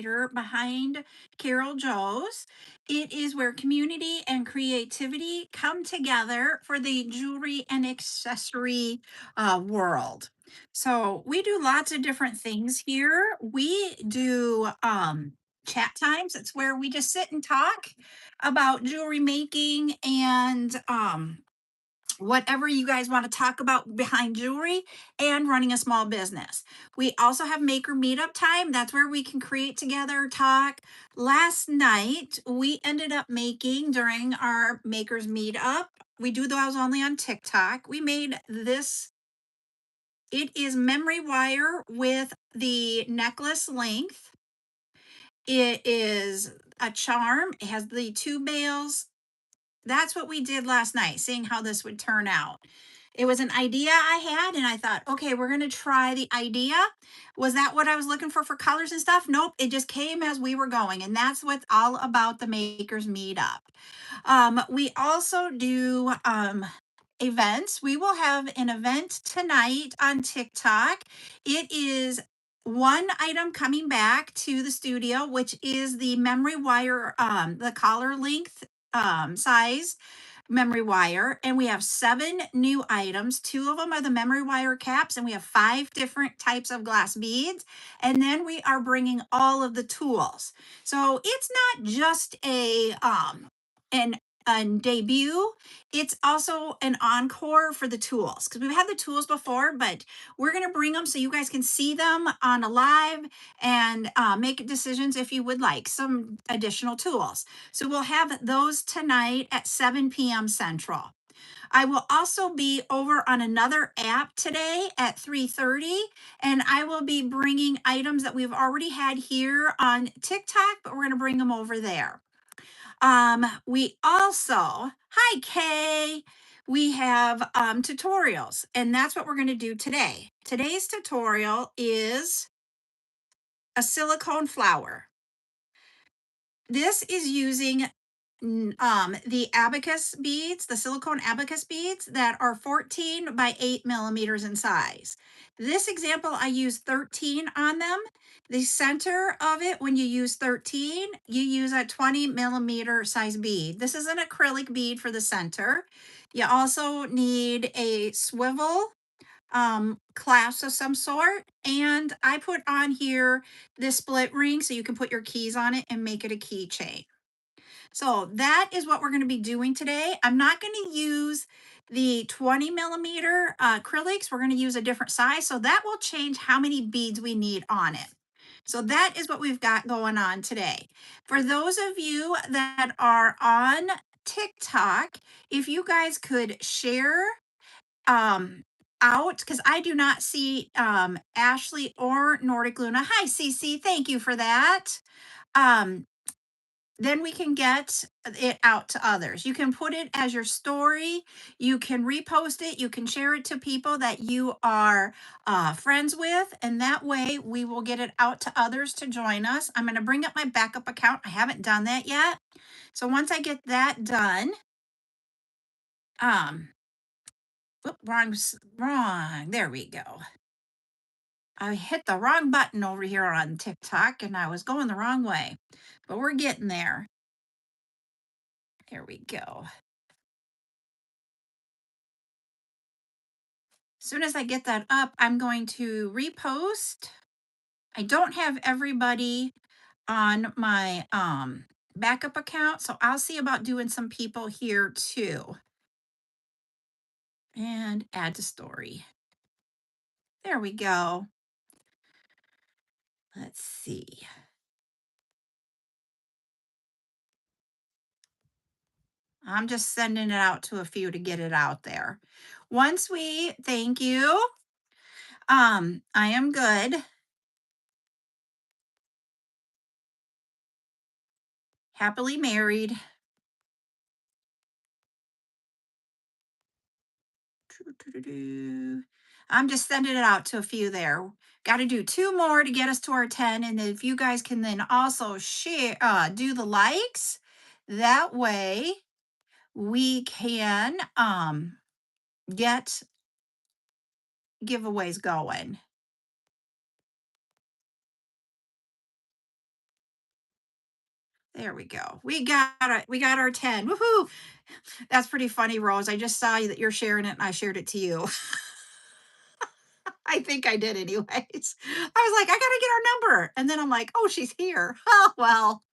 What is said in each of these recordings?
behind CarolJo's. It is where community and creativity come together for the jewelry and accessory world. So we do lots of different things here. We do chat times. It's where we just sit and talk about jewelry making and whatever you guys want to talk about behind jewelry and running a small business. We also have maker meetup time. That's where we can create together, talk. Last night, we ended up making during our makers meetup. We do those only on TikTok. We made this. It is memory wire with the necklace length. It is a charm. It has the two bales. That's what we did last night, seeing how this would turn out. It was an idea I had, and I thought, okay, we're going to try the idea. Was that what I was looking for colors and stuff? Nope. It just came as we were going. And that's what's all about the Makers Meetup. We also do events. We will have an event tonight on TikTok. It is one item coming back to the studio, which is the memory wire, the collar length size memory wire. And we have 7 new items. 2 of them are the memory wire caps, and we have 5 different types of glass beads. And then we are bringing all of the tools. So it's not just an debut, it's also an encore for the tools, because we've had the tools before, but we're going to bring them so you guys can see them on a live and make decisions if you would like some additional tools. So we'll have those tonight at 7 p.m. Central. I will also be over on another app today at 3:30, and I will be bringing items that we've already had here on TikTok, but we're going to bring them over there. We also, hi Kay, we have tutorials, and that's what we're going to do today. Today's tutorial is a silicone flower. This is using the abacus beads, the silicone abacus beads that are 14 by 8 millimeters in size. This example, I use 13 on them. The center of it, when you use 13, you use a 20 millimeter size bead. This is an acrylic bead for the center. You also need a swivel clasp of some sort. And I put on here this split ring so you can put your keys on it and make it a keychain. So that is what we're going to be doing today. I'm not going to use the 20 millimeter acrylics. We're going to use a different size. So that will change how many beads we need on it. So that is what we've got going on today. For those of you that are on TikTok, if you guys could share out, because I do not see Ashley or Nordic Luna. Hi, Cece. Thank you for that. Um, then we can get it out to others. You can put it as your story. You can repost it. You can share it to people that you are friends with. And that way we will get it out to others to join us. I'm going to bring up my backup account. I haven't done that yet. So once I get that done, wrong. There we go. I hit the wrong button over here on TikTok and I was going the wrong way, but we're getting there. There we go. As soon as I get that up, I'm going to repost. I don't have everybody on my backup account, so I'll see about doing some people here too. And add to story. There we go. Let's see. I'm just sending it out to a few to get it out there. Thank you. I am good. Happily married. I'm just sending it out to a few there. Got to do 2 more to get us to our 10. And if you guys can then also share, do the likes, that way we can get giveaways going. There we go. We got our 10. Woohoo! That's pretty funny, Rose. I just saw that you're sharing it and I shared it to you. I think I did anyways. I was like, I gotta get our number. And then I'm like, oh, she's here. Oh well.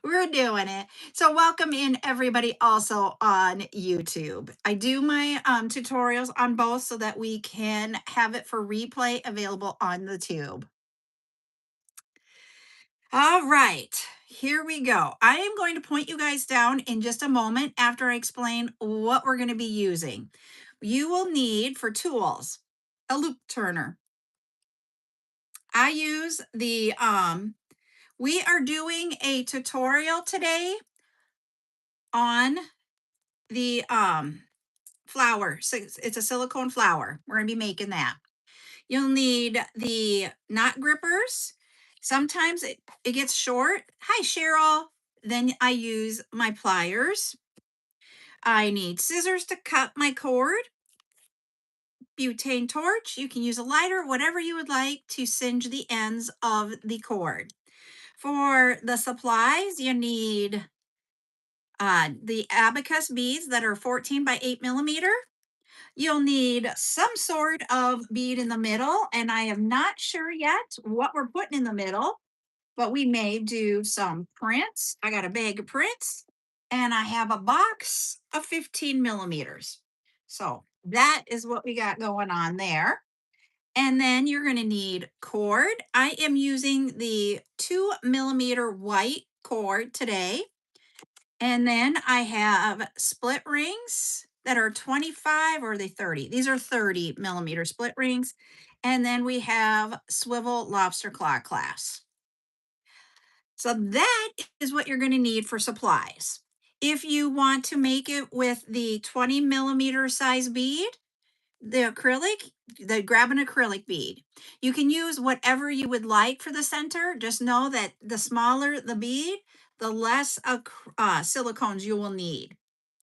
We're doing it. So welcome in everybody also on YouTube. I do my tutorials on both so that we can have it for replay available on the tube. All right, here we go. I am going to point you guys down in just a moment after I explain what we're going to be using. You will need for tools a loop turner. I use we are doing a tutorial today on the flower. So it's a silicone flower. We're going to be making that. You'll need the knot grippers. Sometimes it gets short. Hi, Cheryl. Then I use my pliers. I need scissors to cut my cord. Butane torch. You can use a lighter, whatever you would like to singe the ends of the cord. For the supplies, you need the abacus beads that are 14 by 8 millimeter. You'll need some sort of bead in the middle, and I am not sure yet what we're putting in the middle, but we may do some prints. I got a bag of prints, and I have a box of 15 millimeters. So that is what we got going on there. And then you're going to need cord. I am using the 2 millimeter white cord today. And then I have split rings that are 25 or are they 30? These are 30 millimeter split rings. And then we have swivel lobster claw clasps. So that is what you're going to need for supplies. If you want to make it with the 20 millimeter size bead, the acrylic, grab an acrylic bead. You can use whatever you would like for the center. Just know that the smaller the bead, the less silicones you will need.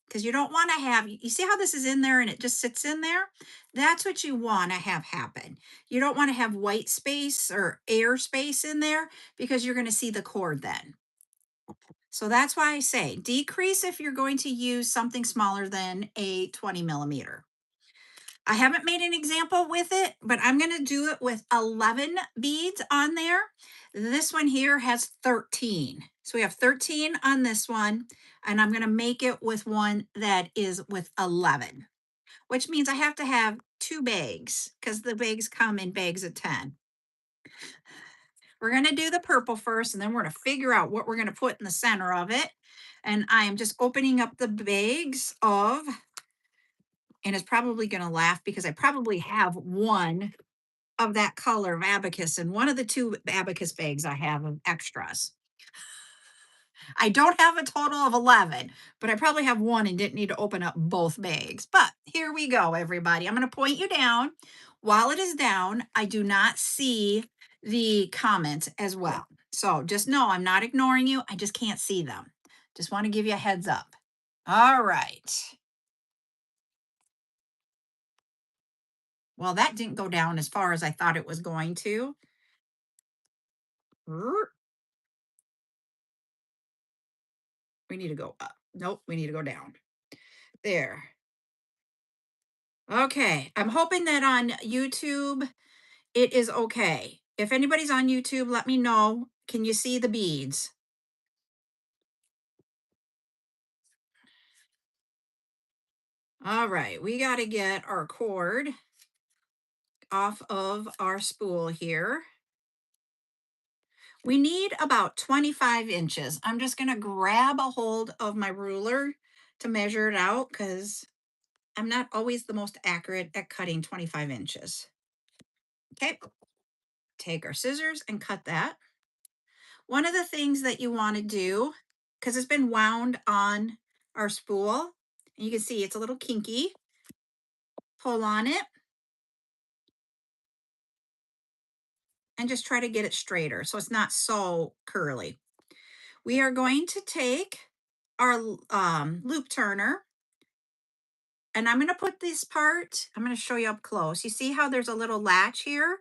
Because you don't want to have, you see how this is in there and it just sits in there? That's what you want to have happen. You don't want to have white space or air space in there because you're going to see the cord then. So that's why I say decrease if you're going to use something smaller than a 20 millimeter. I haven't made an example with it, but I'm going to do it with 11 beads on there. This one here has 13. So we have 13 on this one, and I'm going to make it with one that is with 11, which means I have to have 2 bags because the bags come in bags of 10. We're going to do the purple first, and then we're going to figure out what we're going to put in the center of it. And I am just opening up the bags of, and it's probably going to laugh because I probably have one of that color of abacus in one of the 2 abacus bags I have of extras. I don't have a total of 11, but I probably have one and didn't need to open up both bags. But here we go, everybody. I'm going to point you down. While it is down, I do not see the comments as well. So just know I'm not ignoring you. I just can't see them. Just want to give you a heads up. All right. Well, that didn't go down as far as I thought it was going to. We need to go up. Nope, we need to go down. There. Okay. I'm hoping that on YouTube it is okay. If anybody's on YouTube, let me know. Can you see the beads? All right. We got to get our cord off of our spool here. We need about 25 inches. I'm just going to grab a hold of my ruler to measure it out because I'm not always the most accurate at cutting 25 inches. Okay. Take our scissors and cut that. One of the things that you want to do, because it's been wound on our spool, and you can see it's a little kinky, pull on it and just try to get it straighter so it's not so curly. We are going to take our loop turner, and I'm going to put this part, I'm going to show you up close. You see how there's a little latch here?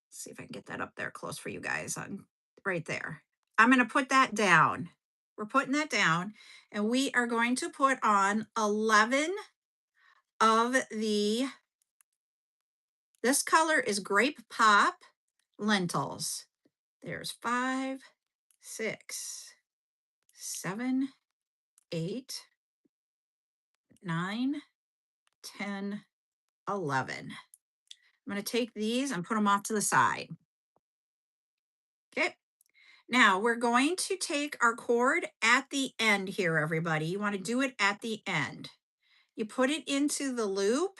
Let's see if I can get that up there close for you guys on right there. I'm going to put that down. We're putting that down, and we are going to put on 11 of this color is grape pop lentils. There's 5, 6, 7, 8, 9, 10, 11. I'm going to take these and put them off to the side. Okay. Now we're going to take our cord at the end here, everybody. You want to do it at the end. You put it into the loop,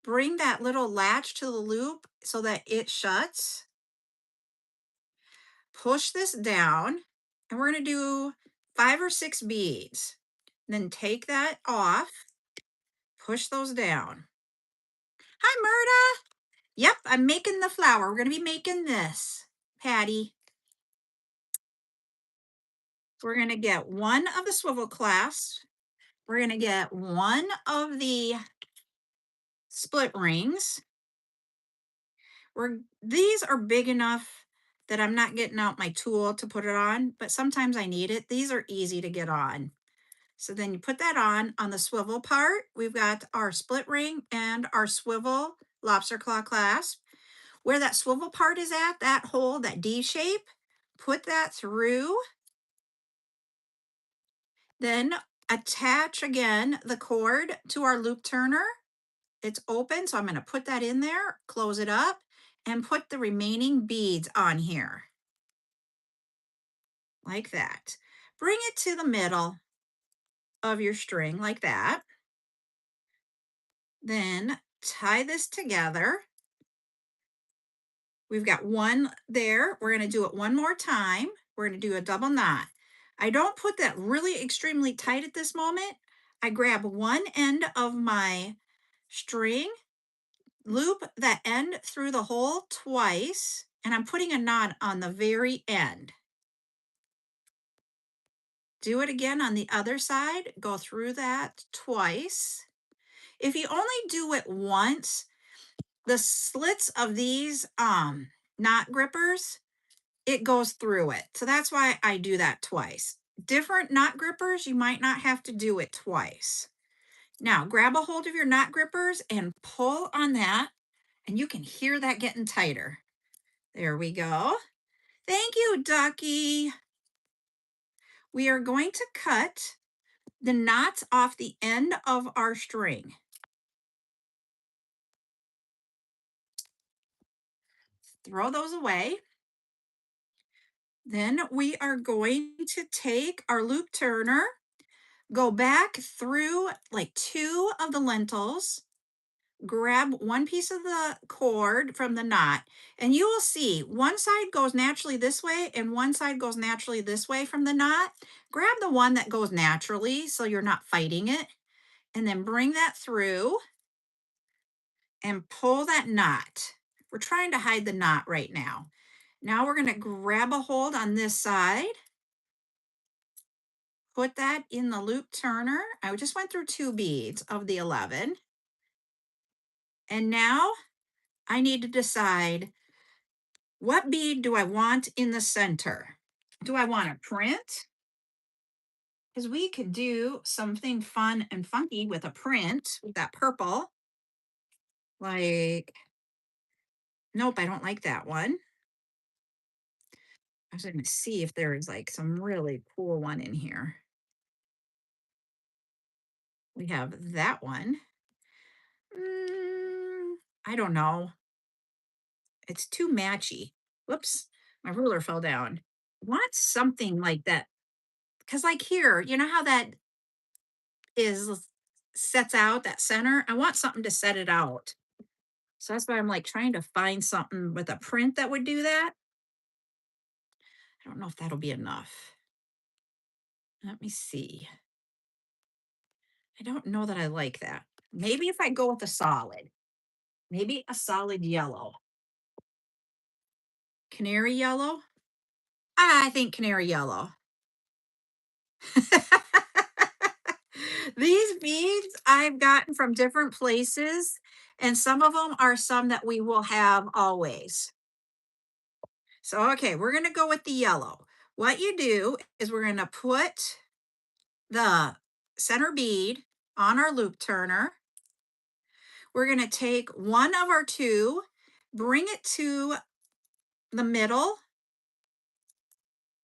bring that little latch to the loop so that it shuts. Push this down, and we're going to do 5 or 6 beads. Then take that off, push those down. Hi, Murda. Yep, I'm making the flower. We're going to be making this, Patty. We're going to get one of the swivel clasps. We're going to get one of the split rings. These are big enough that I'm not getting out my tool to put it on, but sometimes I need it. These are easy to get on. So then you put that on the swivel part. We've got our split ring and our swivel lobster claw clasp. Where that swivel part is at, that hole, that D shape, put that through. Then attach again the cord to our loop turner. It's open, so I'm going to put that in there, close it up, and put the remaining beads on here. Like that. Bring it to the middle of your string like that. Then tie this together. We've got one there. We're going to do it one more time. We're going to do a double knot. I don't put that really extremely tight at this moment. I grab one end of my string, loop that end through the hole twice, and I'm putting a knot on the very end. Do it again on the other side. Go through that twice. If you only do it once, the slits of these knot grippers, it goes through it. So that's why I do that twice. Different knot grippers, you might not have to do it twice. Now grab a hold of your knot grippers and pull on that, and you can hear that getting tighter. There we go. Thank you, Ducky. We are going to cut the knots off the end of our string. Throw those away. Then we are going to take our loop turner, go back through like 2 of the lentils, grab one piece of the cord from the knot, and you will see one side goes naturally this way and one side goes naturally this way from the knot. Grab the one that goes naturally so you're not fighting it, and then bring that through and pull that knot. We're trying to hide the knot right now. Now we're going to grab a hold on this side, put that in the loop turner. I just went through 2 beads of the 11. And now I need to decide, what bead do I want in the center? Do I want a print? Because we could do something fun and funky with a print with that purple. Like, nope, I don't like that one. I was going to see if there is like some really cool one in here. We have that one. I don't know. It's too matchy. Whoops, my ruler fell down. I want something like that. Because like here, you know how that is sets out that center? I want something to set it out. So that's why I'm like trying to find something with a print that would do that. I don't know if that'll be enough. Let me see. I don't know that I like that. Maybe if I go with a solid, maybe a solid yellow. Canary yellow? I think canary yellow. These beads I've gotten from different places, and some of them are some that we will have always. So, okay, we're going to go with the yellow. What you do is we're going to put the center bead on our loop turner. We're going to take one of our two, bring it to the middle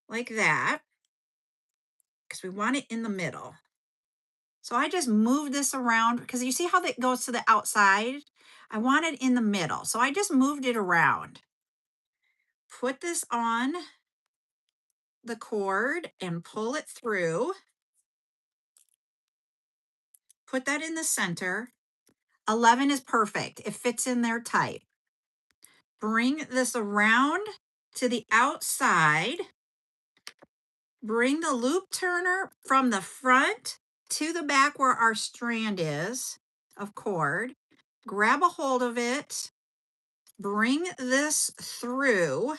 like that, because we want it in the middle. So I just moved this around because you see how that goes to the outside? I want it in the middle. So I just moved it around. Put this on the cord and pull it through. Put that in the center. 11 is perfect. It fits in there tight. Bring this around to the outside. Bring the loop turner from the front to the back where our strand is of cord. Grab a hold of it. Bring this through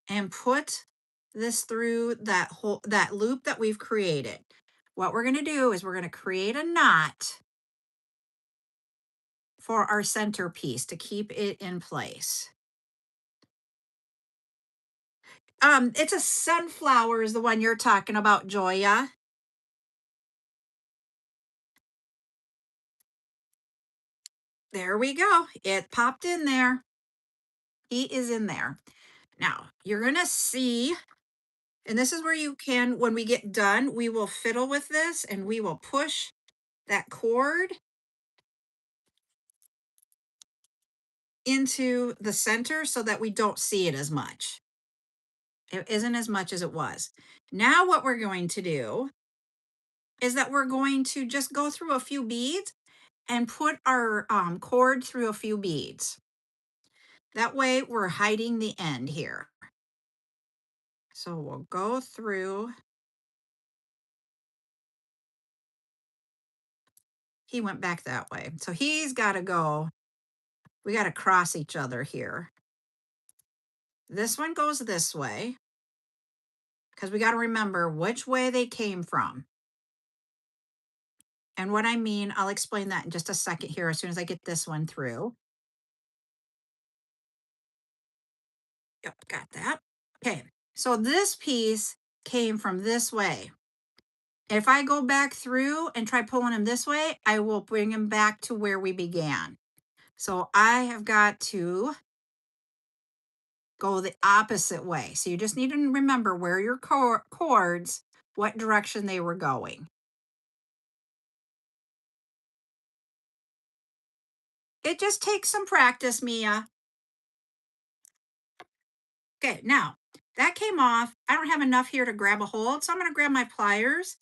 and put this through that loop that we've created. What we're going to do is we're going to create a knot for our centerpiece to keep it in place. It's a sunflower is the one you're talking about, Joya. There we go. It popped in there. He is in there. Now, you're going to see, and this is where you can, when we get done, we will fiddle with this and we will push that cord into the center so that we don't see it as much. It isn't as much as it was. Now what we're going to do is that we're going to just go through a few beads and put our cord through a few beads. That way we're hiding the end here. So we'll go through. He went back that way. So he's got to go. We got to cross each other here. This one goes this way because we got to remember which way they came from. And what I mean, I'll explain that in just a second here as soon as I get this one through. Yep, got that. Okay, so this piece came from this way. If I go back through and try pulling him this way, I will bring him back to where we began. So I have got to go the opposite way. So you just need to remember where your cords, what direction they were going. It just takes some practice, Mia. Okay, now that came off. I don't have enough here to grab a hold, so I'm going to grab my pliers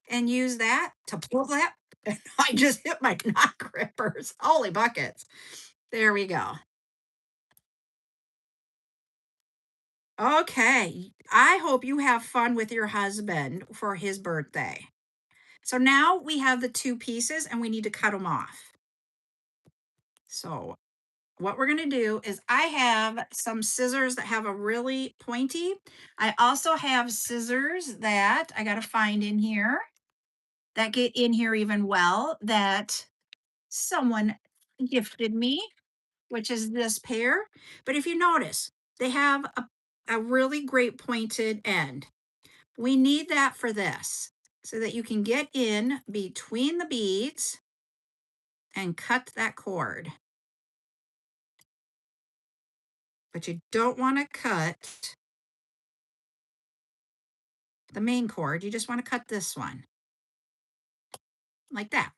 and use that to pull that. And I just hit my knot grippers. Holy buckets. There we go. Okay, I hope you have fun with your husband for his birthday. So now we have the two pieces and we need to cut them off. So what we're going to do is I have some scissors that have a really pointy. I also have scissors that I got to find in here that get in here even well that someone gifted me, which is this pair. But if you notice, they have a really great pointed end. We need that for this so that you can get in between the beads and cut that cord. But you don't want to cut the main cord. You just want to cut this one like that.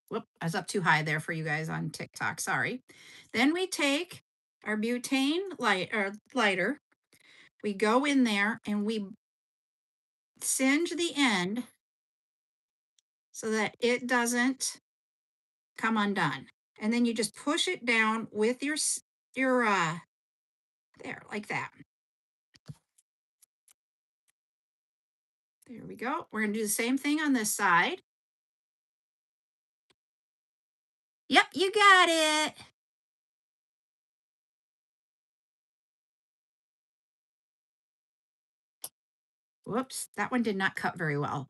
Whoop, I was up too high there for you guys on TikTok. Sorry. Then we take our butane lighter. We go in there and we singe the end so that it doesn't come undone. And then you just push it down with your there, like that. There we go. We're going to do the same thing on this side. Yep, you got it. Whoops, that one did not cut very well.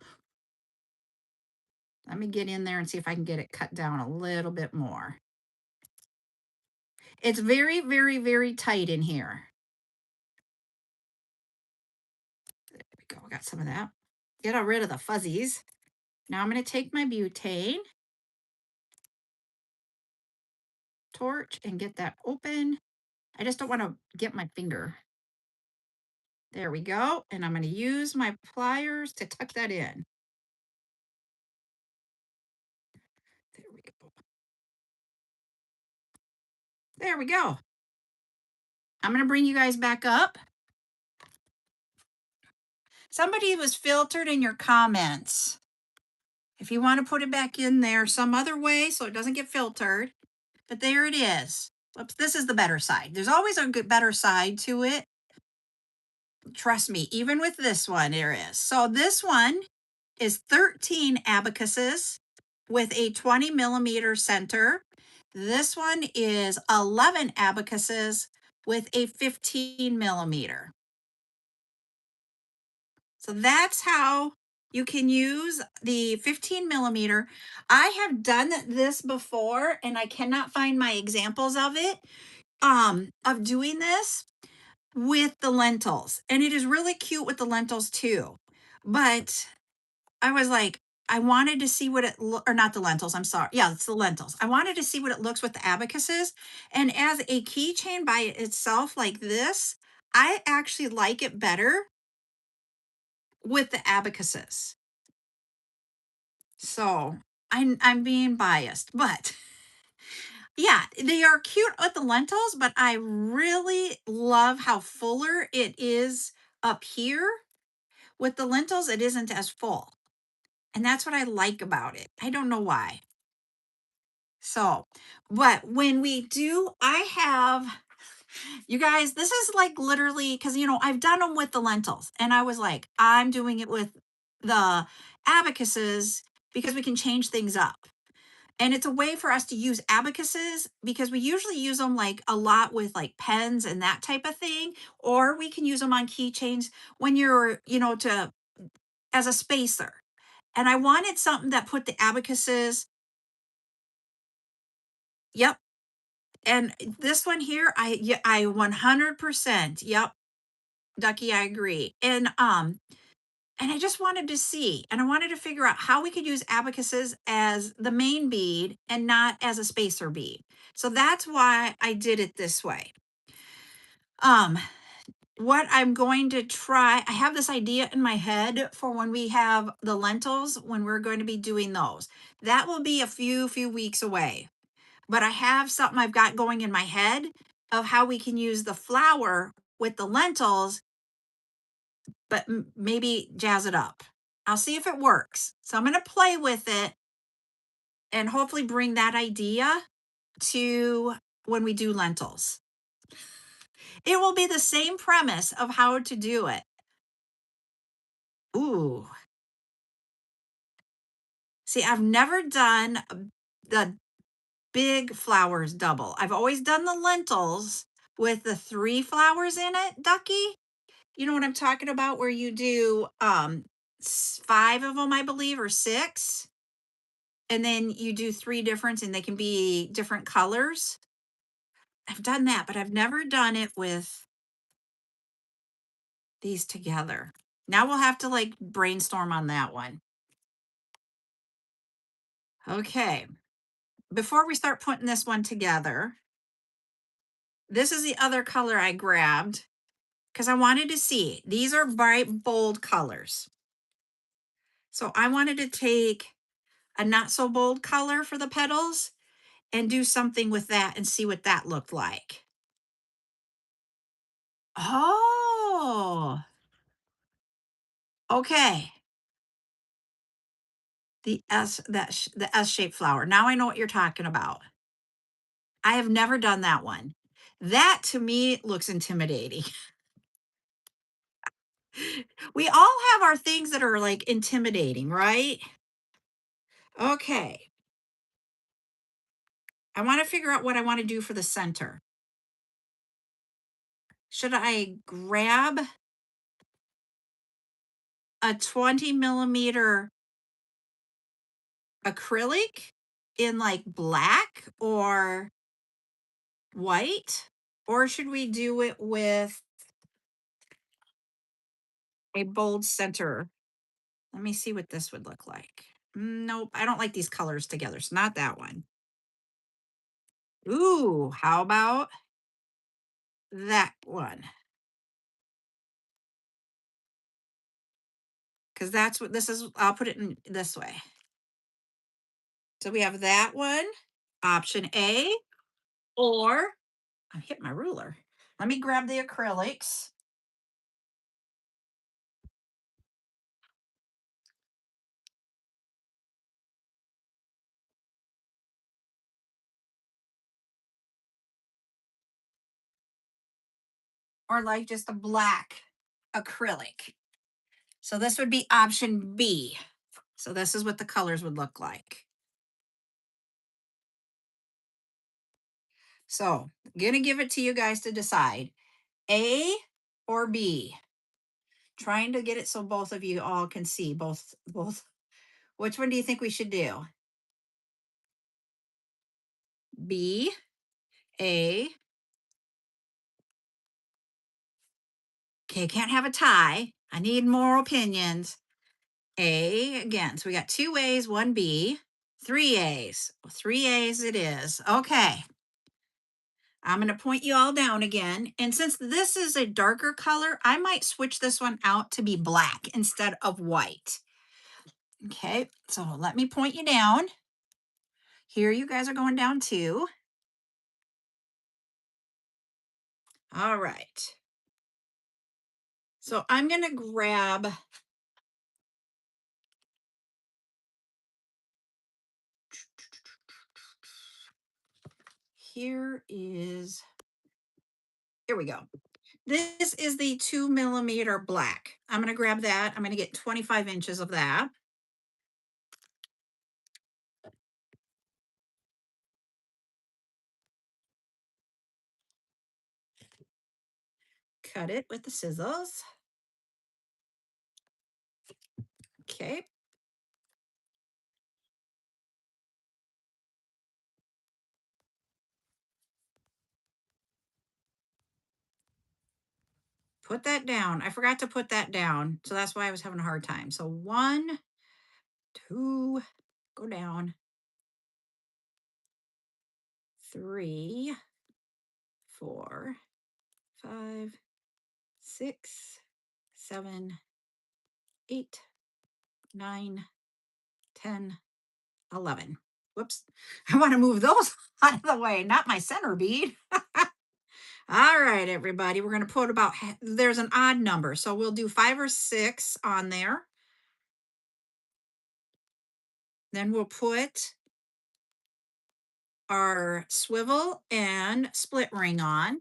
Let me get in there and see if I can get it cut down a little bit more. It's very, very, very tight in here. There we go. I got some of that. Get rid of the fuzzies. Now I'm going to take my butane torch and get that open. I just don't want to get my finger. There we go. And I'm going to use my pliers to tuck that in. There we go. There we go. I'm going to bring you guys back up. Somebody was filtered in your comments. If you want to put it back in there some other way so it doesn't get filtered, but there it is. Oops, this is the better side. There's always a good better side to it. Trust me, even with this one, there is. So this one is 13 abacuses with a 20 millimeter center. This one is 11 abacuses with a 15 millimeter. So that's how you can use the 15 millimeter. I have done this before and I cannot find my examples of it, of doing this with the lentils. And it is really cute with the lentils too. But I was like, I wanted to see what it, or not the lentils, I'm sorry. Yeah, it's the lentils. I wanted to see what it looks with the abacuses. And as a keychain by itself like this, I actually like it better with the abacuses. So I'm being biased, but yeah, they are cute with the lentils, but I really love how fuller it is up here. With the lentils, it isn't as full. And that's what I like about it. I don't know why. So, but when we do, I have, you guys, this is like literally, because, I've done them with the lentils. And I was like, I'm doing it with the abacuses because we can change things up. And it's a way for us to use abacuses because we usually use them like a lot with like pens and that type of thing. Or we can use them on keychains when you're, to as a spacer. And I wanted something that put the abacuses. Yep. And this one here, I 100%. Yep. Ducky, I agree. And I just wanted to see, and I wanted to figure out how we could use abacuses as the main bead and not as a spacer bead. So that's why I did it this way. What I'm going to try, I have this idea in my head for when we have the lentils, when we're going to be doing those. That will be a few weeks away. But I have something I've got going in my head of how we can use the flour with the lentils, but maybe jazz it up. I'll see if it works. So I'm going to play with it and hopefully bring that idea to when we do lentils. It will be the same premise of how to do it. Ooh. See, I've never done the big flowers double. I've always done the lentils with the 3 flowers in it, Ducky. You know what I'm talking about, where you do 5 of them, I believe, or 6. And then you do 3 different and they can be different colors. I've done that, but I've never done it with these together. Now we'll have to like brainstorm on that one. Okay. Before we start putting this one together, this is the other color I grabbed because I wanted to see. These are bright, bold colors. So I wanted to take a not so bold color for the petals and do something with that and see what that looked like. Oh, okay. The S-shaped flower. Now I know what you're talking about. I have never done that one. That to me looks intimidating. We all have our things that are like intimidating, right? Okay. I want to figure out what I want to do for the center. Should I grab a 20 millimeter acrylic in like black, or white, or should we do it with a bold center? Let me see what this would look like. Nope, I don't like these colors together. So not that one. Ooh, how about that one? Because that's what this is. I'll put it in this way. So we have that one, option A, or I hit my ruler. Let me grab the acrylics. Or like just a black acrylic. So this would be option B. So this is what the colors would look like. So I'm gonna give it to you guys to decide. A or B. Trying to get it so both of you all can see both. Which one do you think we should do? B, A. Okay, can't have a tie. I need more opinions. A again. So we got two A's, one B, three A's. Three A's it is. Okay. I'm going to point you all down again. And since this is a darker color, I might switch this one out to be black instead of white. Okay, so let me point you down. Here you guys are going down too. All right. So I'm going to grab here we go. This is the 2mm black. I'm going to grab that. I'm going to get 25 inches of that. Cut it with the scissors. Okay. Put that down. I forgot to put that down. So that's why I was having a hard time. So 1, 2, go down. 3, 4, 5, 6, 7, 8, 9, 10, 11. Whoops. I want to move those out of the way, not my center bead. All right, everybody. We're going to put about, there's an odd number. So we'll do 5 or 6 on there. Then we'll put our swivel and split ring on.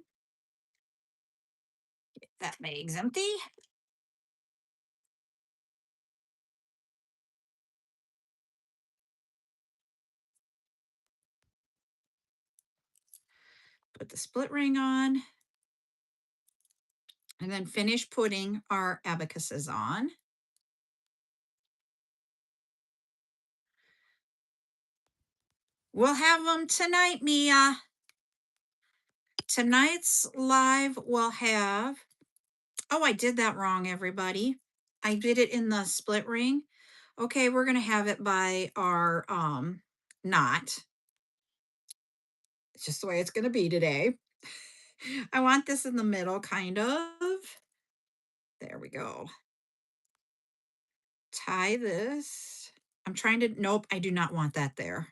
Get that bag's empty. Put the split ring on. And then finish putting our abacuses on. We'll have them tonight, Mia. Tonight's live will have, oh, I did that wrong, everybody. I did it in the split ring. Okay, we're gonna have it by our knot. It's just the way it's gonna be today. I want this in the middle, kind of. There we go. Tie this. I'm trying to, nope, I do not want that there.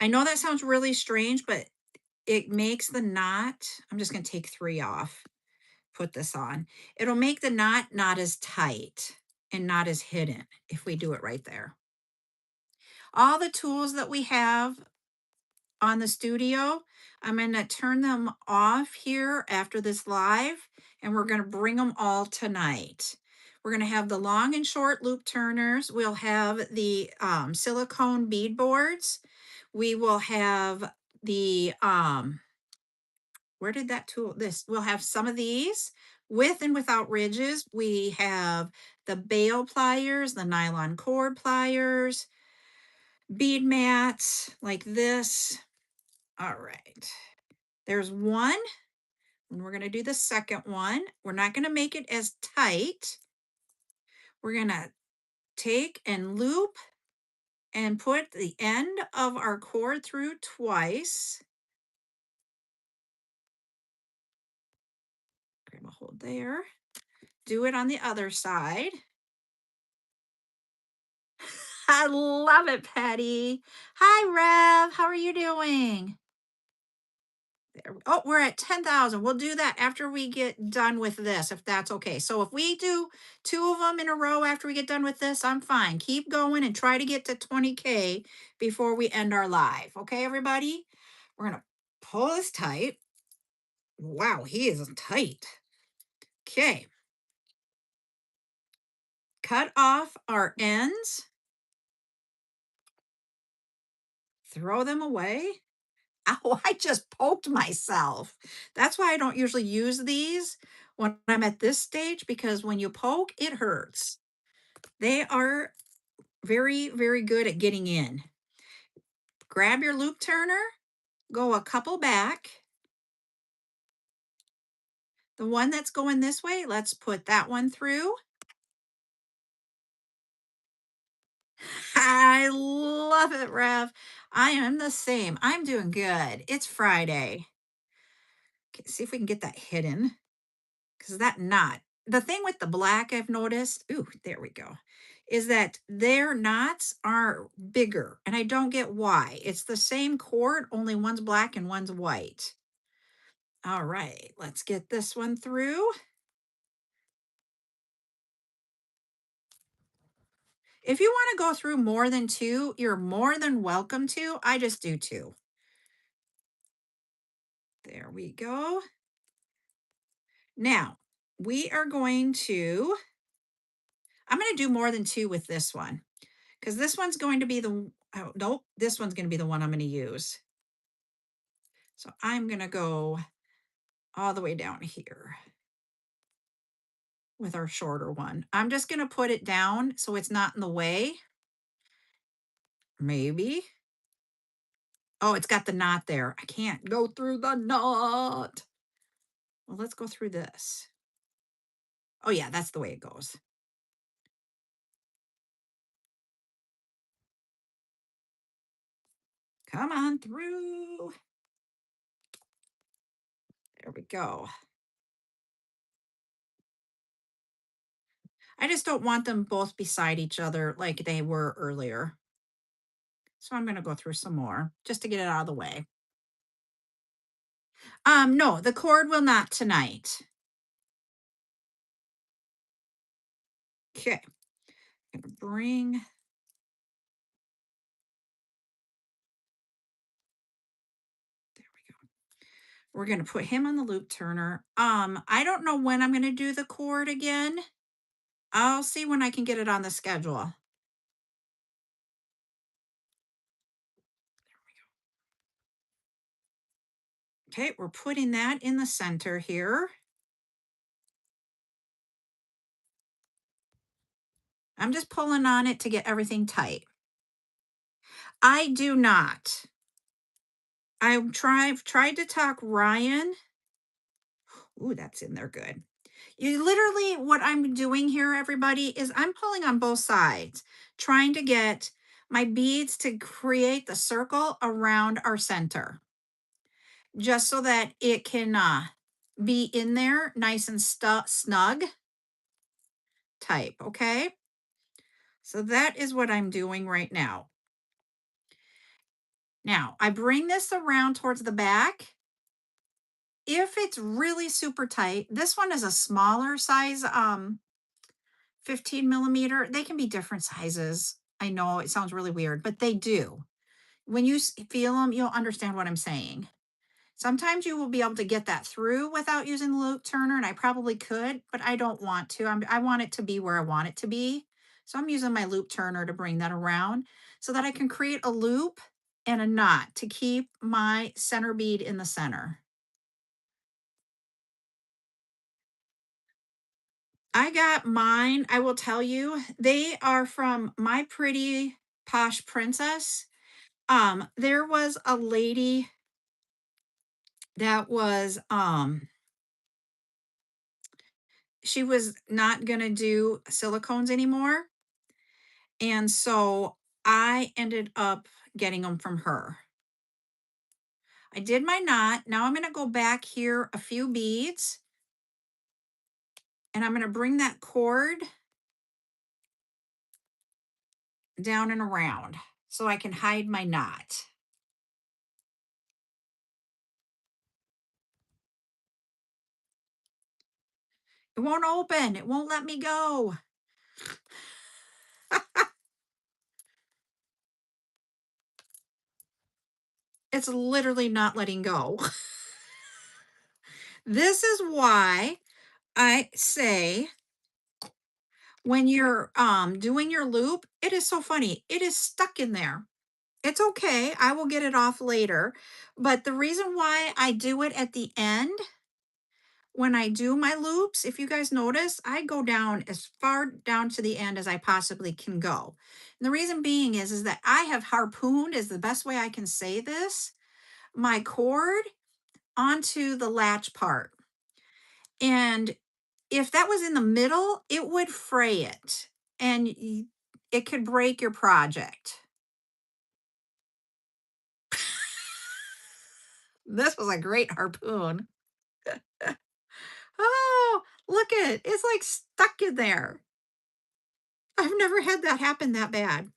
I know that sounds really strange, but it makes the knot, I'm just gonna take 3 off, put this on. It'll make the knot not as tight and not as hidden if we do it right there. All the tools that we have on the studio, I'm gonna turn them off here after this live, and we're gonna bring them all tonight. We're gonna have the long and short loop turners. We'll have the silicone bead boards. We will have the, where did that tool, we'll have some of these with and without ridges. We have the bail pliers, the nylon cord pliers, bead mats like this. All right. There's one, and we're going to do the second one. We're not going to make it as tight. We're going to take and loop and put the end of our cord through twice. Grab a hold there. Do it on the other side. I love it, Patty. Hi, Rev. How are you doing? Oh, we're at 10,000. We'll do that after we get done with this, if that's okay. So if we do two of them in a row after we get done with this, I'm fine. Keep going and try to get to 20K before we end our live. Okay, everybody? We're going to pull this tight. Wow, he is tight. Okay. Cut off our ends. Throw them away. Ow, I just poked myself. That's why I don't usually use these when I'm at this stage, because when you poke, it hurts. They are very, very good at getting in. Grab your loop turner, go a couple back. The one that's going this way, let's put that one through. I love it, Rev. I am the same. I'm doing good. It's Friday. Okay, see if we can get that hidden. Because that knot, the thing with the black I've noticed, ooh, there we go, is that their knots are bigger. And I don't get why. It's the same cord, only one's black and one's white. All right, let's get this one through. If you want to go through more than two, you're more than welcome to. I just do two. There we go. Now, we are going to, I'm going to do more than two with this one, because this one's going to be the, oh, nope, this one's going to be the one I'm going to use. So I'm going to go all the way down here with our shorter one. I'm just going to put it down so it's not in the way. Maybe. Oh, it's got the knot there. I can't go through the knot. Well, let's go through this. Oh yeah, that's the way it goes. Come on through. There we go. I just don't want them both beside each other like they were earlier. So I'm going to go through some more just to get it out of the way. No, the cord will not tonight. Okay. I'm going to bring, there we go. We're going to put him on the loop turner. I don't know when I'm going to do the cord again. I'll see when I can get it on the schedule. Okay, we're putting that in the center here. I'm just pulling on it to get everything tight. I do not. I tried to talk Ryan. Ooh, that's in there good. You literally, what I'm doing here, everybody, is I'm pulling on both sides, trying to get my beads to create the circle around our center, just so that it can be in there nice and snug type, okay? So that is what I'm doing right now. Now, I bring this around towards the back. If it's really super tight, this one is a smaller size, 15 millimeter. They can be different sizes. I know it sounds really weird, but they do. When you feel them, you'll understand what I'm saying. Sometimes you will be able to get that through without using the loop turner, and I probably could, but I don't want to. I want it to be where I want it to be. So I'm using my loop turner to bring that around so that I can create a loop and a knot to keep my center bead in the center. I got mine. I will tell you, they are from My Pretty Posh Princess. There was a lady, that was she was not going to do silicones anymore, and so I ended up getting them from her. I did my knot. Now I'm going to go back here a few beads, and I'm going to bring that cord down and around so I can hide my knot. It won't open. It won't let me go. It's literally not letting go. This is why I say when you're doing your loop, it is so funny. It is stuck in there. It's okay. I will get it off later. But the reason why I do it at the end when I do my loops, if you guys notice, I go down as far down to the end as I possibly can go. And the reason being is that I have harpooned, is the best way I can say this, my cord onto the latch part. And if that was in the middle, it would fray it and it could break your project. This was a great harpoon. Oh, look it. It's like stuck in there. I've never had that happen that bad.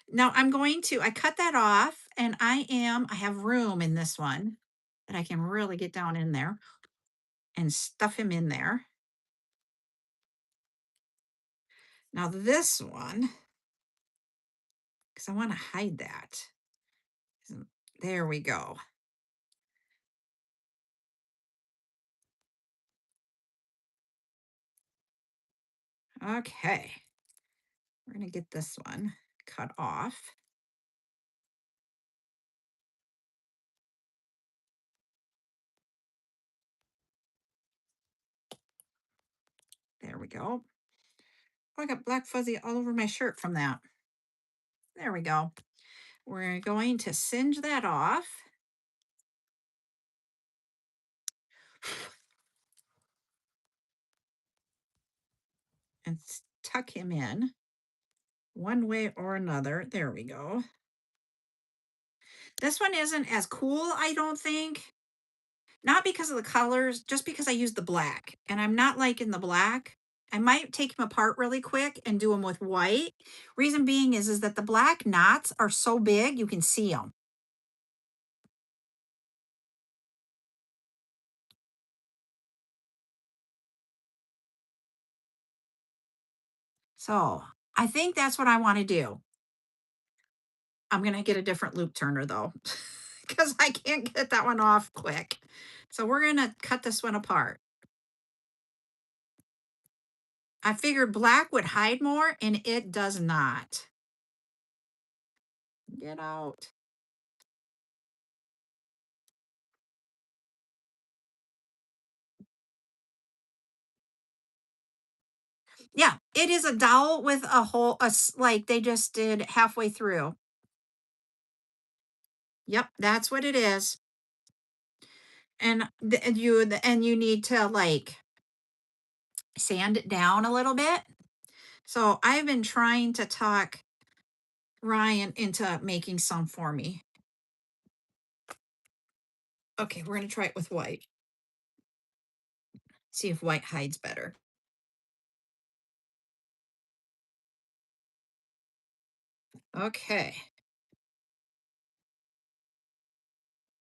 Now I cut that off and I have room in this one that I can really get down in there and stuff him in there. Now this one, because I want to hide that. There we go. Okay. We're going to get this one cut off. There we go. Oh, I got black fuzzy all over my shirt from that. There we go. We're going to singe that off. And tuck him in one way or another. There we go. This one isn't as cool, I don't think. Not because of the colors, just because I used the black. And I'm not liking the black. I might take him apart really quick and do them with white. Reason being is that the black knots are so big, you can see them. So I think that's what I want to do. I'm going to get a different loop turner though, because I can't get that one off quick. So we're going to cut this one apart. I figured black would hide more and it does not. Get out. Yeah, it is a dowel with a hole, like they just did halfway through. Yep, that's what it is. And you need to like sand it down a little bit. So I've been trying to talk Ryan into making some for me. Okay, we're gonna try it with white. See if white hides better. Okay.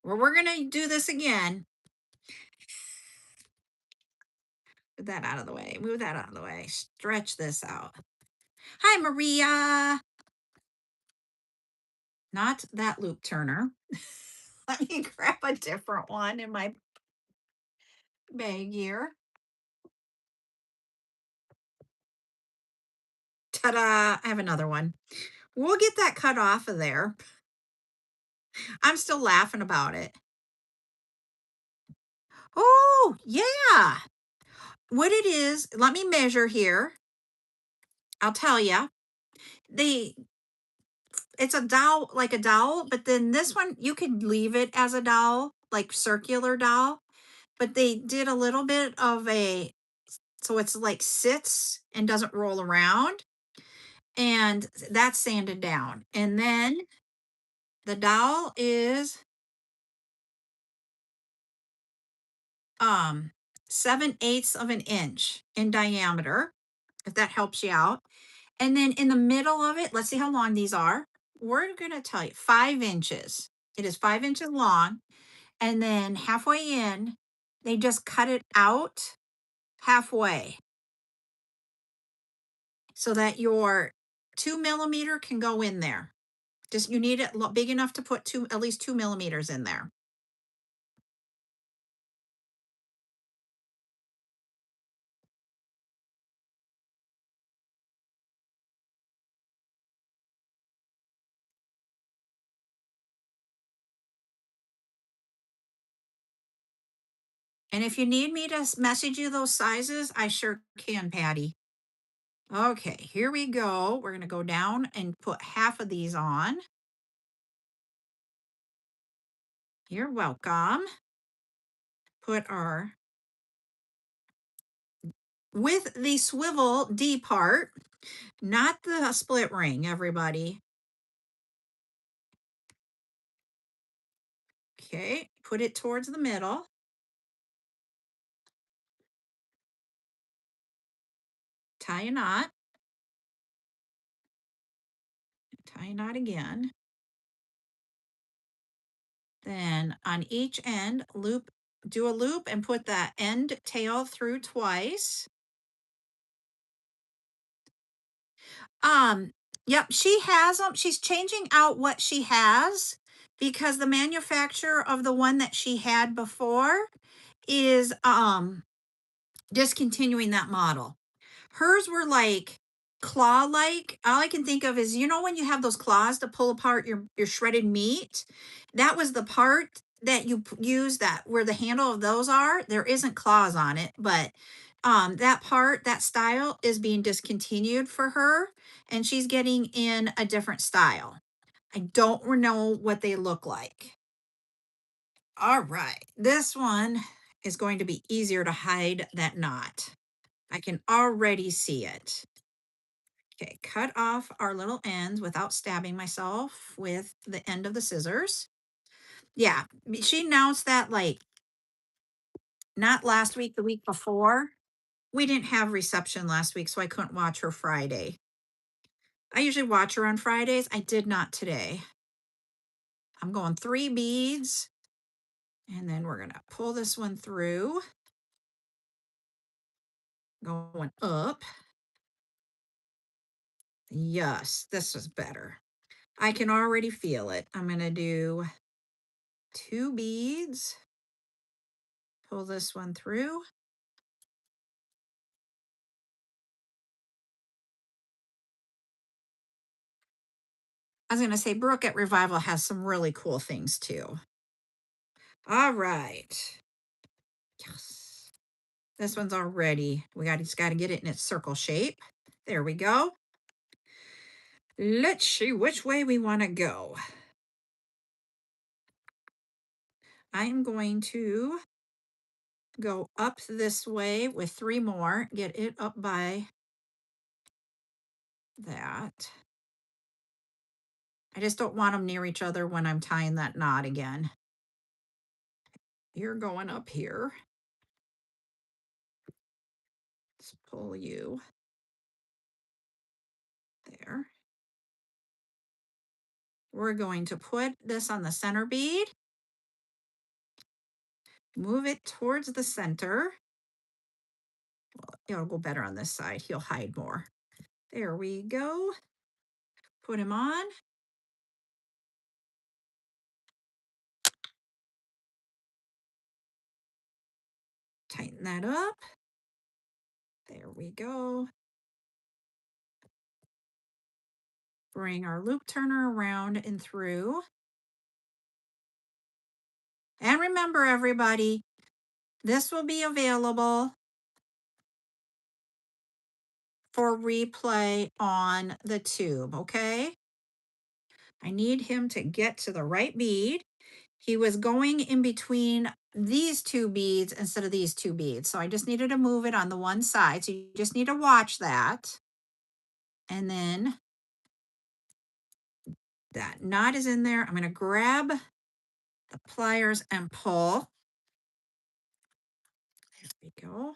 Well, we're gonna do this again. Move that out of the way. Move that out of the way. Stretch this out. Hi, Maria. Not that loop turner. Let me grab a different one in my bag here. Ta-da! I have another one. We'll get that cut off of there. I'm still laughing about it. Oh, yeah. What it is, let me measure here. I'll tell you. The It's a dowel, like a dowel, but then this one you could leave it as a dowel. like circular dowel, but they did a little bit of a, so it's like sits and doesn't roll around, and that's sanded down. And then the dowel is um 7/8 of an inch in diameter, if that helps you out. And then in the middle of it, let's see how long these are. We're gonna tell you 5 inches. It is 5 inches long. And then halfway in, they just cut it out halfway so that your 2 millimeter can go in there. Just you need it big enough to put at least 2 millimeters in there. And if you need me to message you those sizes, I sure can, Patty. Okay, here we go. We're going to go down and put half of these on. You're welcome. Put our, with the swivel D part, not the split ring, everybody. Okay, put it towards the middle. Tie a knot. Tie a knot again. Then on each end, do a loop and put that end tail through twice. Yep, she has them. She's changing out what she has because the manufacturer of the one that she had before is discontinuing that model. Hers were like claw like. All I can think of is, when you have those claws to pull apart your shredded meat, that was the part that you use, that where the handle of those are. There isn't claws on it, but that part, that style is being discontinued for her, and she's getting in a different style. I don't know what they look like. All right, this one is going to be easier to hide that knot. I can already see it. Okay, cut off our little ends without stabbing myself with the end of the scissors. Yeah, she announced that like not last week, the week before. We didn't have reception last week, so I couldn't watch her Friday. I usually watch her on Fridays. I did not today. I'm going 3 beads, and then we're going to pull this one through, going up. Yes, this is better. I can already feel it. I'm going to do 2 beads, pull this one through. I was going to say Brooke at Revival has some really cool things too. All right. Yes. This one's already, just got to get it in its circle shape. There we go. Let's see which way we want to go. I'm going to go up this way with 3 more, get it up by that. I just don't want them near each other when I'm tying that knot again. You're going up here. Let's pull you there. We're going to put this on the center bead, move it towards the center. Well, it'll go better on this side. He'll hide more. There we go. Put him on. Tighten that up. There we go. Bring our loop turner around and through. And remember, everybody, this will be available for replay on the tube, okay? I need him to get to the right bead. He was going in between these two beads instead of these two beads. So I just needed to move it on the one side. So you just need to watch that. And then that knot is in there. I'm going to grab the pliers and pull. There we go.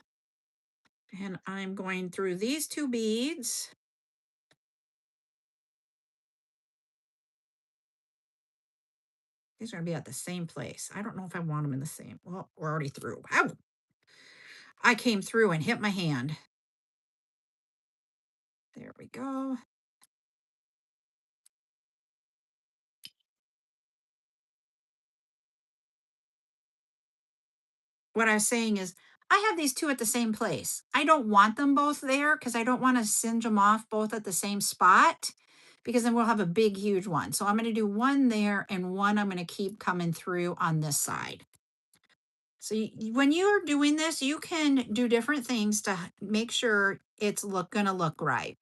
And I'm going through these two beads. These are going to be at the same place. I don't know if I want them in the same. Well, we're already through. Ow! I came through and hit my hand. There we go. What I was saying is, I have these two at the same place. I don't want them both there because I don't want to singe them off both at the same spot because then we'll have a big, huge one. So I'm going to do one there and one I'm going to keep coming through on this side. So when you're doing this, you can do different things to make sure it's going to look right.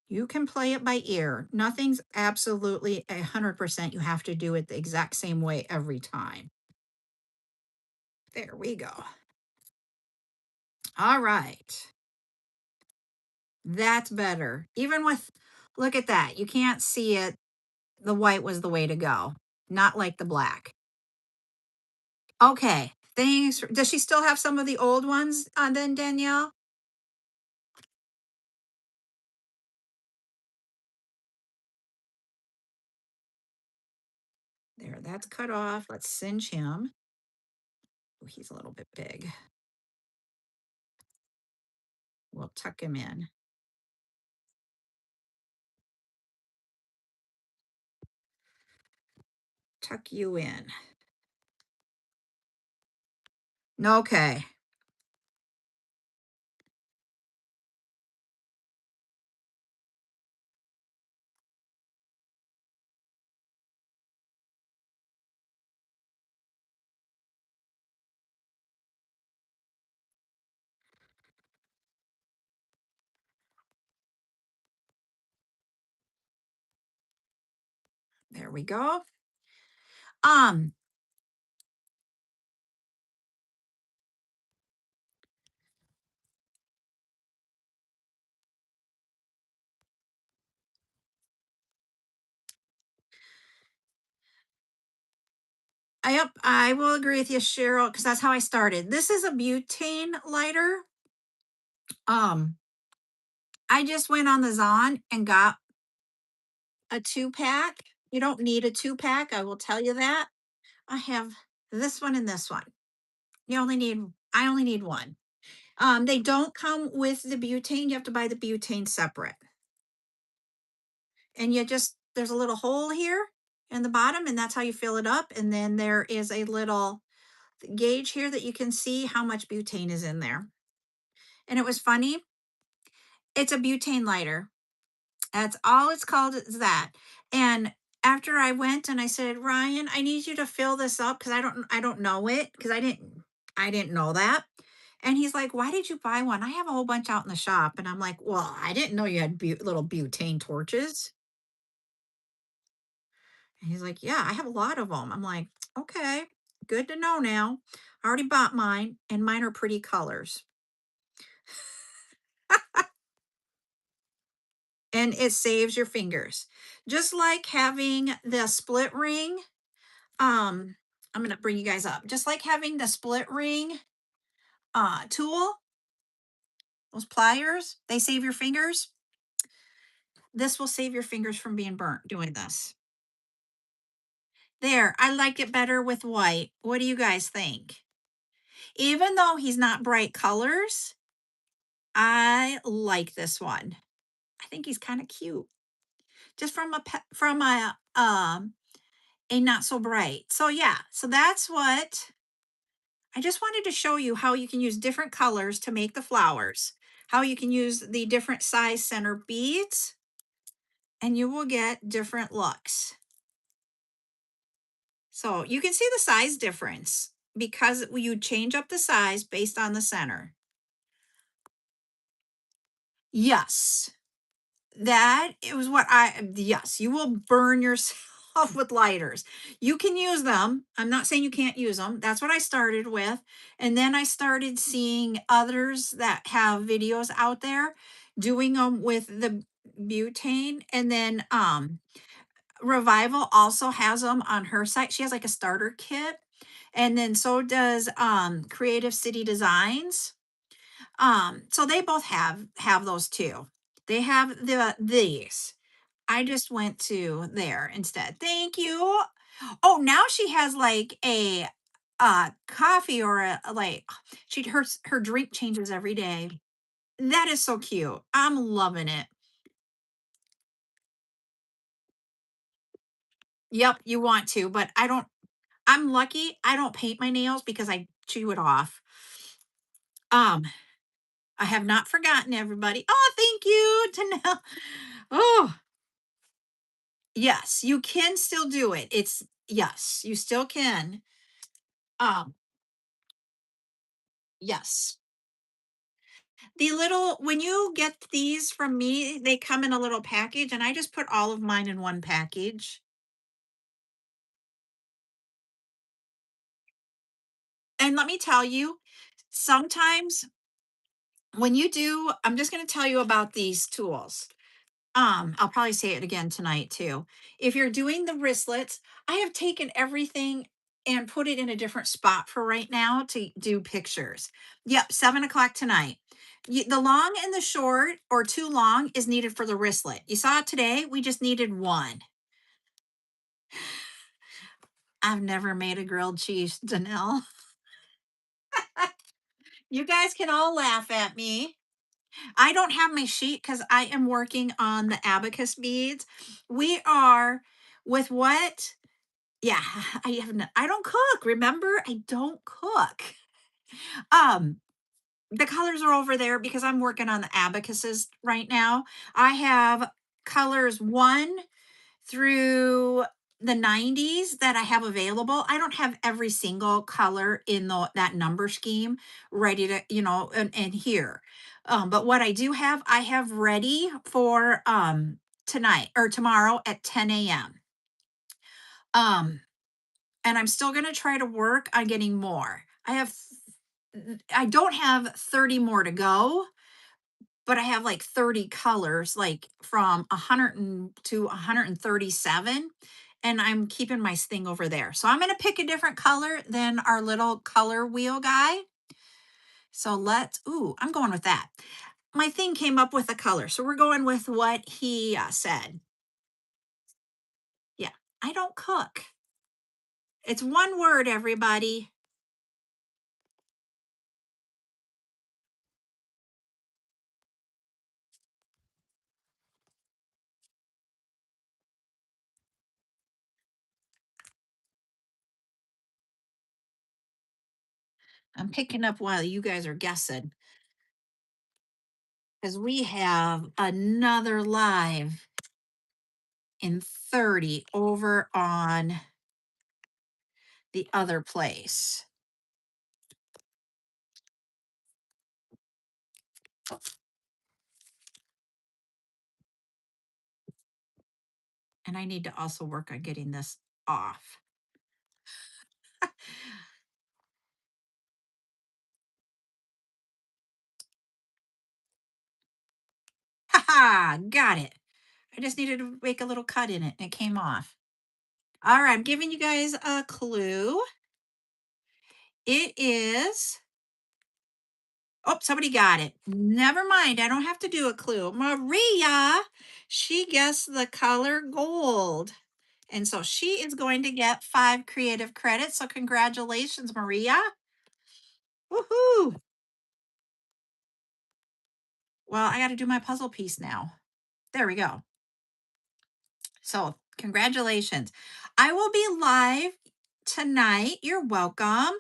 You can play it by ear. Nothing's absolutely 100%. You have to do it the exact same way every time. There we go. All right. That's better. Even with, look at that. You can't see it. The white was the way to go, not like the black. Okay. Thanks. Does she still have some of the old ones then, Danielle? There, that's cut off. Let's singe him. Oh, he's a little bit big. We'll tuck him in. Tuck you in. Okay. There we go. Um, yep, I will agree with you, Cheryl, because that's how I started. This is a butane lighter. I just went on the Zon and got a 2-pack. You don't need a 2-pack, I will tell you that. I have this one and this one. I only need one. They don't come with the butane. You have to buy the butane separate. And there's a little hole here in the bottom, and that's how you fill it up. And then there is a little gauge here that you can see how much butane is in there. And it was funny. It's a butane lighter. That's all it's called is that. And after I went and I said, Ryan, I need you to fill this up because I don't know it because I didn't know that. And he's like, why did you buy one? I have a whole bunch out in the shop. And I'm like, well, I didn't know you had little butane torches. And he's like, yeah, I have a lot of them. I'm like, okay, good to know now. I already bought mine and mine are pretty colors. And it saves your fingers. Just like having the split ring. I'm gonna bring you guys up. Just like having the split ring tool, those pliers, they save your fingers. This will save your fingers from being burnt doing this. There, I like it better with white. What do you guys think? Even though he's not bright colors, I like this one. I think he's kind of cute. Just from a not so bright. So yeah, so that's what I just wanted to show you how you can use different colors to make the flowers, how you can use the different size center beads, and you will get different looks. So you can see the size difference because you change up the size based on the center. Yes, that it was what yes, you will burn yourself. off with lighters. You can use them. I'm not saying you can't use them. That's what I started with. And then I started seeing others that have videos out there doing them with the butane. And then Revival also has them on her site. She has like a starter kit. And then so does Creative City Designs. So they both have those too. They have these. I just went to there instead. Thank you. Oh, now she has like a coffee or like her drink changes every day. That is so cute. I'm loving it. Yep, you want to, but I don't. I'm lucky I don't paint my nails because I chew it off. Um, I have not forgotten everybody. Oh, thank you, Danelle. Oh, yes, you can still do it. It's yes, you still can. Um, yes. The little when you get these from me, they come in a little package and I just put all of mine in one package. And let me tell you, sometimes when you do, I'm just going to tell you about these tools. I'll probably say it again tonight too. If you're doing the wristlets, I have taken everything and put it in a different spot for right now to do pictures. Yep, 7 o'clock tonight. The long and the short or too long is needed for the wristlet. You saw it today. We just needed one. I've never made a grilled cheese, Danelle. You guys can all laugh at me. I don't have my sheet because I am working on the abacus beads. We are with what? Yeah, I don't cook. Remember, I don't cook. Um, the colors are over there because I'm working on the abacuses right now. I have colors 1 through the 90s that I have available. I don't have every single color in that number scheme ready to, and here. But what I do have, I have ready for tonight or tomorrow at 10 a.m. Um, and I'm still going to try to work on getting more. I don't have 30 more to go, but I have like 30 colors, like from 100 to 137. And I'm keeping my thing over there. So I'm going to pick a different color than our little color wheel guy. So I'm going with that. My thing came up with a color. So we're going with what he said. Yeah, I don't cook. It's one word, everybody. I'm picking up while you guys are guessing because we have another live in 30 over on the other place. And I need to also work on getting this off. Ha ha, got it. I just needed to make a little cut in it and it came off. All right, I'm giving you guys a clue. It is, oh, somebody got it. Never mind, I don't have to do a clue. Maria, she guessed the color gold. And so she is going to get 5 creative credits. So congratulations, Maria. Woohoo. Well, I got to do my puzzle piece now. There we go. So, congratulations. I will be live tonight. You're welcome.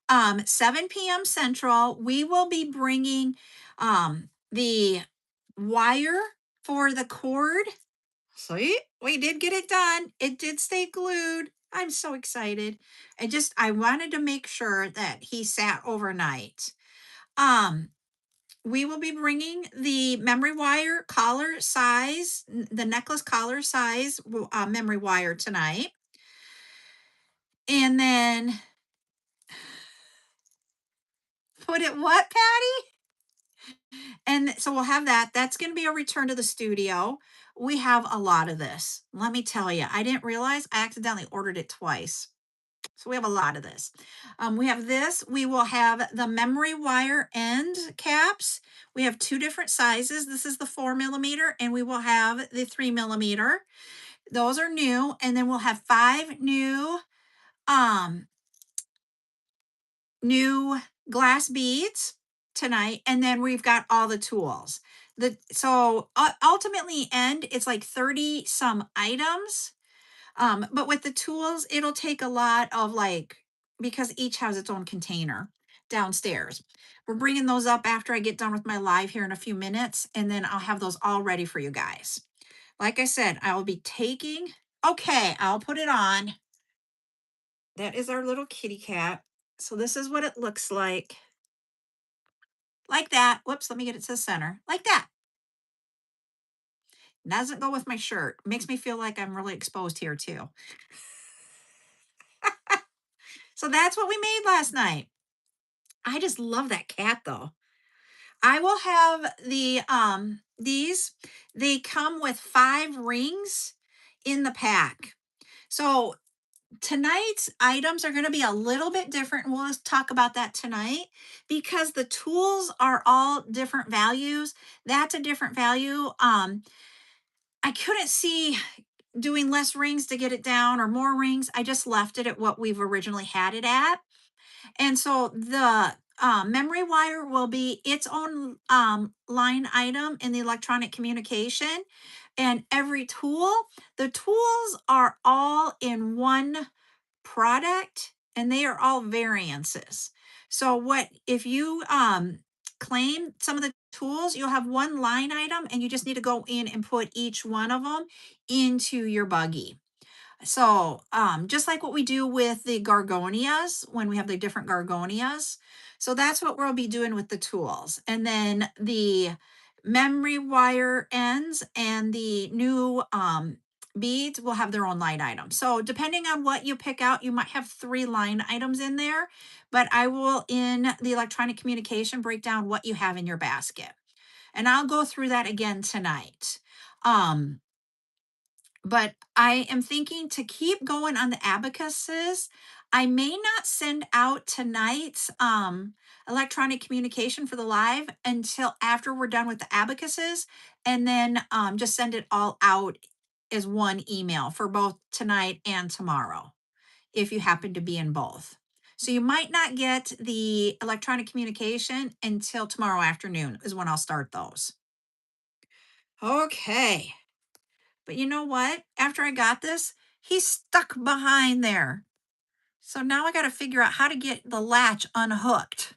7 p.m. Central. We will be bringing the wire for the cord. See, we did get it done. It did stay glued. I'm so excited. I wanted to make sure that he sat overnight. Um, we will be bringing the memory wire collar size, the necklace collar size memory wire tonight. And then put it what, Patty? And so we'll have that. That's going to be a return to the studio. We have a lot of this. Let me tell you, I didn't realize I accidentally ordered it twice. So we have a lot of this. We have this. We will have the memory wire end caps. We have two different sizes. This is the 4 millimeter, and we will have the 3 millimeter. Those are new. And then we'll have five um, new glass beads tonight, and then we've got all the tools. Ultimately end it's like 30 some items. But with the tools it'll take a lot of like, because each has its own container downstairs. We're bringing those up after I get done with my live here in a few minutes, and then I'll have those all ready for you guys. Like I said, I will be taking, okay, I'll put it on. That is our little kitty cat. So this is what it looks like that. Whoops, let me get it to the center. Like that. Doesn't go with my shirt. Makes me feel like I'm really exposed here too. So that's what we made last night. I just love that cat though. I will have these. They come with 5 rings in the pack. So tonight's items are going to be a little bit different. We'll just talk about that tonight because the tools are all different values. That's a different value. I couldn't see doing less rings to get it down or more rings. I just left it at what we've originally had it at. And so the memory wire will be its own line item in the electronic communication. And every tool, the tools are all in one product and they are all variances. So what if you claim some of the tools, you'll have one line item and you just need to go in and put each one of them into your buggy. So, just like what we do with the Gargonias when we have the different Gargonias. So that's what we'll be doing with the tools. And then the memory wire ends and the new beads will have their own line item. So depending on what you pick out, you might have 3 line items in there, but I will in the electronic communication break down what you have in your basket. And I'll go through that again tonight. Um, but I am thinking to keep going on the abacuses. I may not send out tonight's electronic communication for the live until after we're done with the abacuses, and then just send it all out as one email for both tonight and tomorrow if you happen to be in both. So you might not get the electronic communication until tomorrow afternoon is when I'll start those. Okay. But you know what? After I got this, he's stuck behind there. So now I got to figure out how to get the latch unhooked.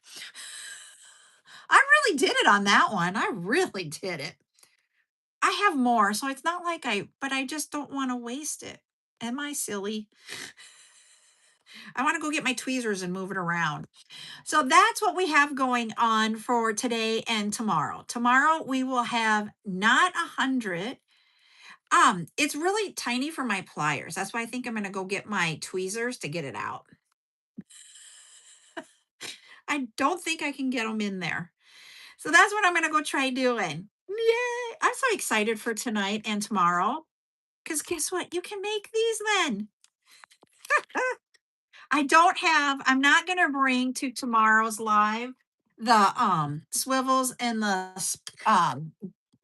I really did it on that one. I really did it. I have more, so it's not like but I just don't want to waste it. Am I silly? I want to go get my tweezers and move it around. So that's what we have going on for today and tomorrow. Tomorrow we will have not 100. It's really tiny for my pliers. That's why I think I'm gonna go get my tweezers to get it out. I don't think I can get them in there. So that's what I'm gonna go try doing. Yay! I'm so excited for tonight and tomorrow. Because guess what? You can make these then. I'm not gonna bring to tomorrow's live the swivels and the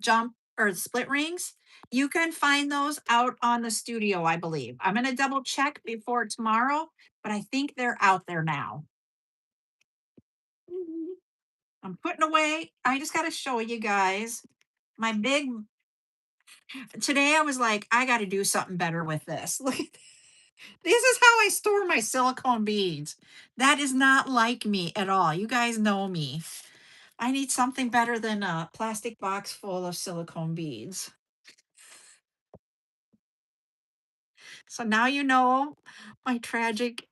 jump or split rings. You can find those out on the studio, I believe. I'm gonna double check before tomorrow, but I think they're out there now. Mhm. I'm putting away. I just gotta show you guys my big today I was like, I gotta do something better with this. Look at this is how I store my silicone beads. That is not like me at all. You guys know me. I need something better than a plastic box full of silicone beads. So now you know my tragic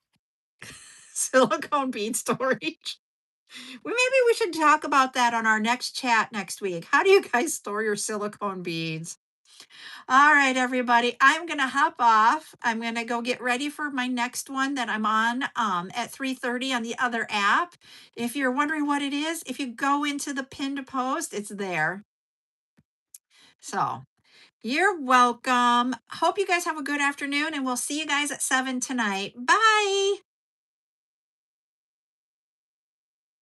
silicone bead storage. Well, maybe we should talk about that on our next chat next week. How do you guys store your silicone beads? All right, everybody. I'm gonna hop off. I'm gonna go get ready for my next one that I'm on at 3:30 on the other app. If you're wondering what it is, if you go into the pinned post, it's there. So you're welcome. Hope you guys have a good afternoon, and we'll see you guys at 7 tonight. Bye.